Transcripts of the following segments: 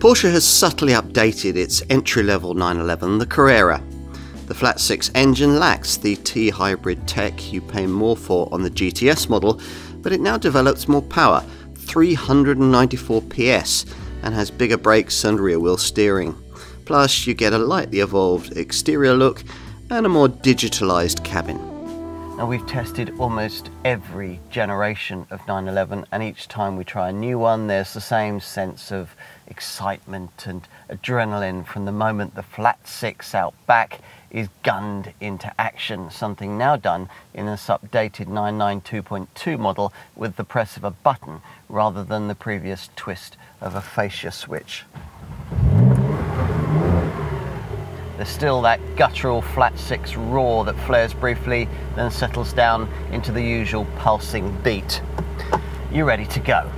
Porsche has subtly updated its entry-level 911, the Carrera. The flat 6 engine lacks the T-hybrid tech you pay more for on the GTS model, but it now develops more power, 394 PS, and has bigger brakes and rear-wheel steering. Plus, you get a lightly evolved exterior look and a more digitalised cabin. Now, we've tested almost every generation of 911, and each time we try a new one, there's the same sense of excitement and adrenaline from the moment the flat 6 out back is gunned into action, something now done in this updated 992.2 model with the press of a button rather than the previous twist of a fascia switch. There's still that guttural flat 6 roar that flares briefly, then settles down into the usual pulsing beat. You ready to go?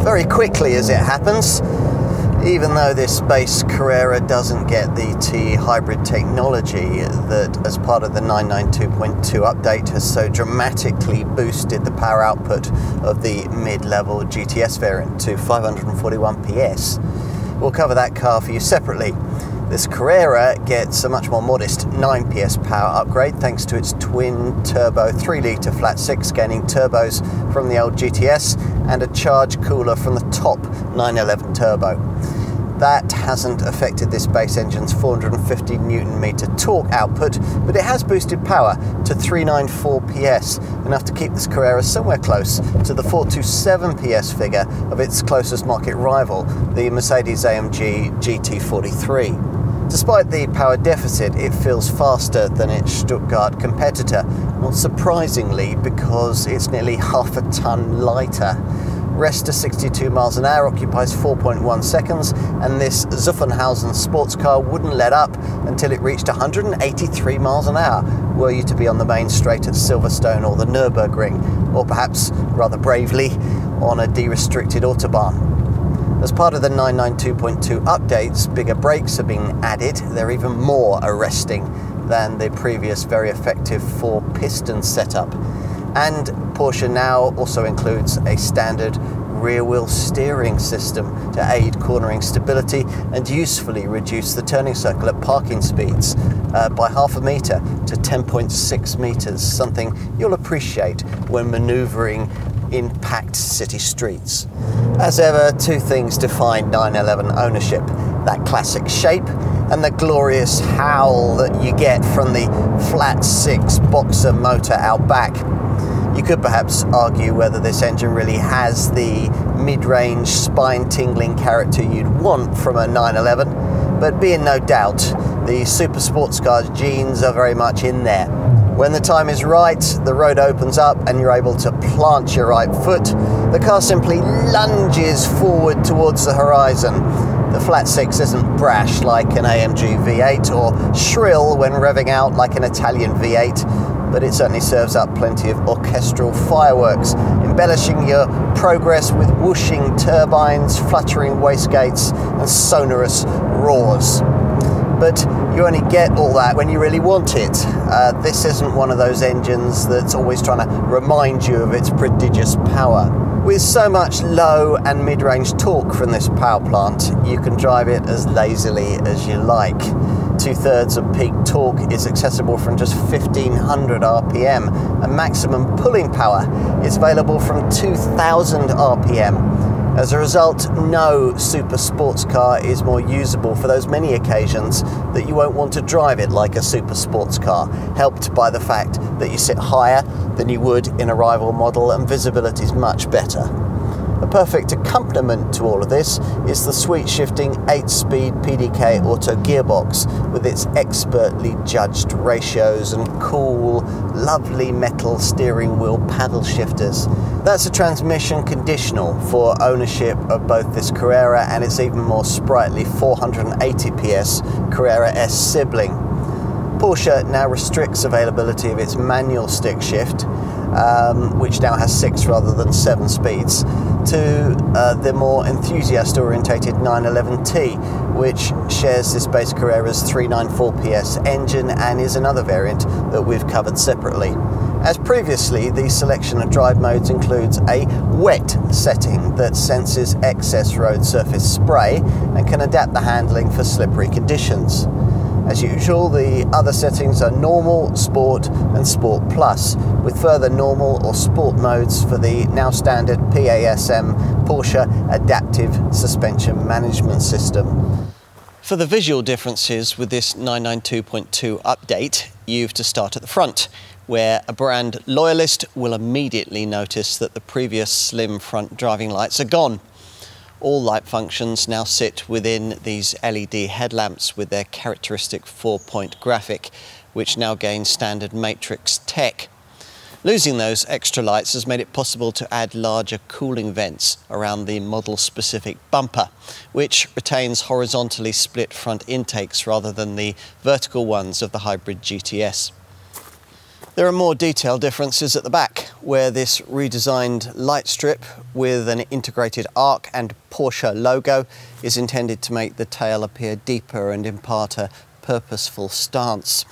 Very quickly as it happens, even though this base Carrera doesn't get the T-hybrid technology that, as part of the 992.2 update, has so dramatically boosted the power output of the mid-level GTS variant to 541 PS. We'll cover that car for you separately. This Carrera gets a much more modest 9 PS power upgrade thanks to its twin-turbo 3-litre flat 6, gaining turbos from the old GTS and a charge cooler from the top 911 turbo. That hasn't affected this base engine's 450 Nm torque output, but it has boosted power to 394 PS, enough to keep this Carrera somewhere close to the 427 PS figure of its closest market rival, the Mercedes-AMG GT43. Despite the power deficit, it feels faster than its Stuttgart competitor, not surprisingly because it's nearly half a ton lighter. Rest to 62 miles an hour occupies 4.1 seconds, and this Zuffenhausen sports car wouldn't let up until it reached 183 miles an hour, were you to be on the main straight at Silverstone or the Nürburgring, or perhaps, rather bravely, on a de-restricted autobahn. As part of the 992.2 updates, bigger brakes are being added. They're even more arresting than the previous very effective 4-piston setup. And Porsche now also includes a standard rear-wheel steering system to aid cornering stability and usefully reduce the turning circle at parking speeds by half a metre to 10.6 metres, something you'll appreciate when manoeuvring in packed city streets. As ever, two things define 911 ownership: that classic shape and the glorious howl that you get from the flat 6 boxer motor out back. You could perhaps argue whether this engine really has the mid-range, spine-tingling character you'd want from a 911, but be in no doubt, the super sports car's genes are very much in there. When the time is right, the road opens up and you're able to plant your right foot, the car simply lunges forward towards the horizon. The flat 6 isn't brash like an AMG V8 or shrill when revving out like an Italian V8, but it certainly serves up plenty of orchestral fireworks, embellishing your progress with whooshing turbines, fluttering wastegates, and sonorous roars. But you only get all that when you really want it. This isn't one of those engines that's always trying to remind you of its prodigious power. With so much low and mid-range torque from this power plant, you can drive it as lazily as you like. 2/3 of peak torque is accessible from just 1500 RPM, and maximum pulling power is available from 2000 RPM. As a result, no super sports car is more usable for those many occasions that you won't want to drive it like a super sports car, helped by the fact that you sit higher than you would in a rival model and visibility is much better. A perfect accompaniment to all of this is the sweet-shifting 8-speed PDK auto gearbox with its expertly judged ratios and cool, lovely metal steering wheel paddle shifters. That's a transmission conditional for ownership of both this Carrera and its even more sprightly 480 PS Carrera S sibling. Porsche now restricts availability of its manual stick shift, which now has 6 rather than 7 speeds, to the more enthusiast-orientated 911T, which shares this base Carrera's 394 PS engine and is another variant that we've covered separately. As previously, the selection of drive modes includes a wet setting that senses excess road surface spray and can adapt the handling for slippery conditions. As usual, the other settings are normal, sport and sport plus, with further normal or sport modes for the now standard PASM Porsche Adaptive Suspension Management System. For the visual differences with this 992.2 update, you've to start at the front, where a brand loyalist will immediately notice that the previous slim front driving lights are gone. All light functions now sit within these LED headlamps with their characteristic 4-point graphic, which now gains standard matrix tech. Losing those extra lights has made it possible to add larger cooling vents around the model-specific bumper, which retains horizontally split front intakes rather than the vertical ones of the hybrid GTS. There are more detailed differences at the back, where this redesigned light strip with an integrated arc and Porsche logo is intended to make the tail appear deeper and impart a purposeful stance.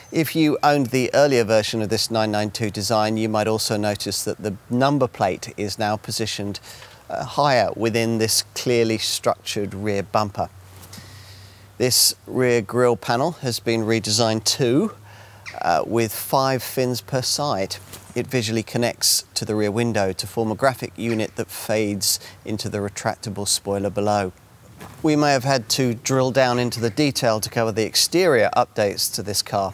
If you owned the earlier version of this 992 design, you might also notice that the number plate is now positioned higher within this clearly structured rear bumper. This rear grille panel has been redesigned too, with 5 fins per side. It visually connects to the rear window to form a graphic unit that fades into the retractable spoiler below. We may have had to drill down into the detail to cover the exterior updates to this car,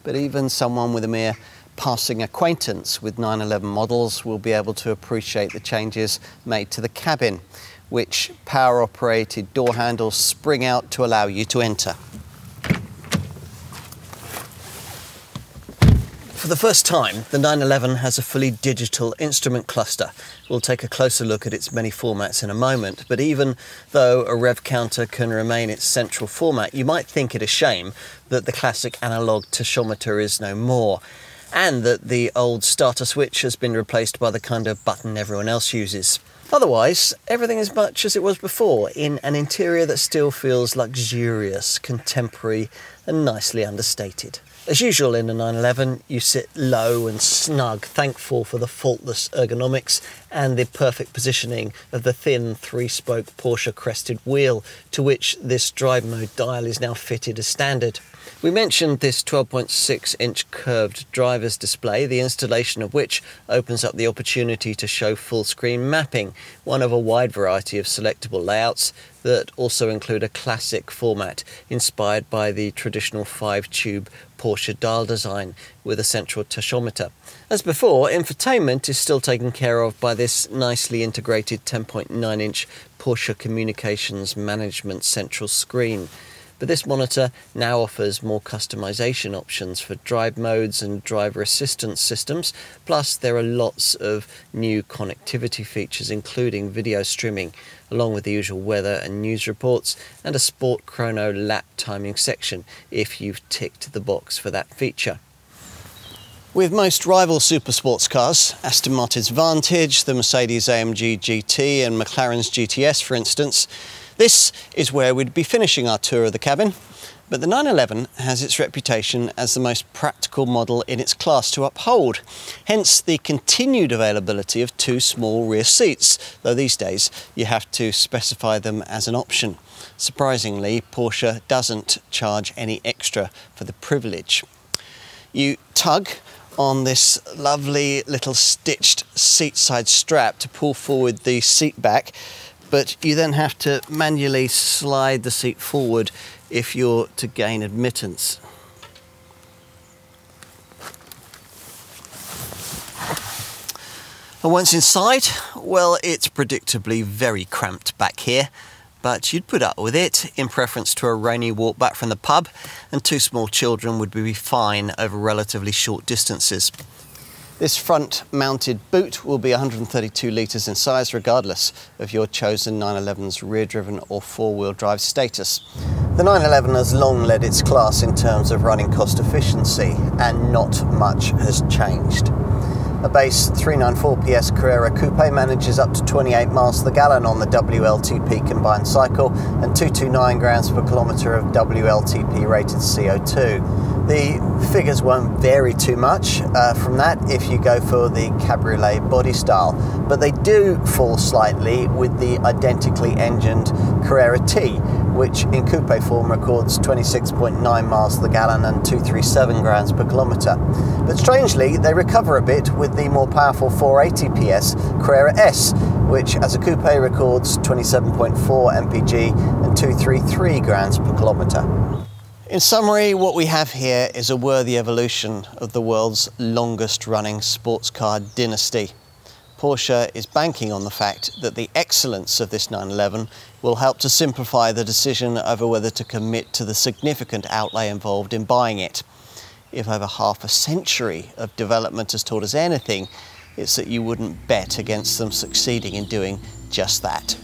but even someone with a mere passing acquaintance with 911 models will be able to appreciate the changes made to the cabin, which power-operated door handles spring out to allow you to enter. For the first time, the 911 has a fully digital instrument cluster. We'll take a closer look at its many formats in a moment, but even though a rev counter can remain its central format, you might think it a shame that the classic analog tachometer is no more, and that the old starter switch has been replaced by the kind of button everyone else uses. Otherwise, everything is much as it was before, in an interior that still feels luxurious, contemporary, and nicely understated. As usual in a 911, you sit low and snug, thankful for the faultless ergonomics and the perfect positioning of the thin 3-spoke Porsche crested wheel, to which this drive mode dial is now fitted as standard. We mentioned this 12.6-inch curved driver's display, the installation of which opens up the opportunity to show full-screen mapping, one of a wide variety of selectable layouts that also include a classic format inspired by the traditional 5-tube Porsche dial design with a central tachometer. As before, infotainment is still taken care of by this nicely integrated 10.9-inch Porsche Communications Management central screen. But this monitor now offers more customization options for drive modes and driver assistance systems, plus there are lots of new connectivity features including video streaming, along with the usual weather and news reports, and a sport chrono lap timing section if you've ticked the box for that feature. With most rival supersports cars, Aston Martin's Vantage, the Mercedes-AMG GT and McLaren's GTS for instance, this is where we'd be finishing our tour of the cabin, but the 911 has its reputation as the most practical model in its class to uphold, hence the continued availability of 2 small rear seats, though these days you have to specify them as an option. Surprisingly, Porsche doesn't charge any extra for the privilege. You tug on this lovely little stitched seat side strap to pull forward the seat back, but you then have to manually slide the seat forward if you're to gain admittance. And once inside, well, it's predictably very cramped back here, but you'd put up with it in preference to a rainy walk back from the pub, and 2 small children would be fine over relatively short distances. This front-mounted boot will be 132 litres in size regardless of your chosen 911's rear-driven or 4-wheel drive status. The 911 has long led its class in terms of running cost efficiency, and not much has changed. A base 394 PS Carrera Coupe manages up to 28 miles to the gallon on the WLTP combined cycle and 229 grams per kilometre of WLTP rated CO2. The figures won't vary too much from that if you go for the Cabriolet body style, but they do fall slightly with the identically engined Carrera T, which in coupe form records 26.9 miles to the gallon and 237 grams per kilometre. But strangely, they recover a bit with the more powerful 480 PS Carrera S, which as a coupe records 27.4 mpg and 233 grams per kilometre. In summary, what we have here is a worthy evolution of the world's longest running sports car dynasty. Porsche is banking on the fact that the excellence of this 911 will help to simplify the decision over whether to commit to the significant outlay involved in buying it. If over half a century of development has taught us anything, it's that you wouldn't bet against them succeeding in doing just that.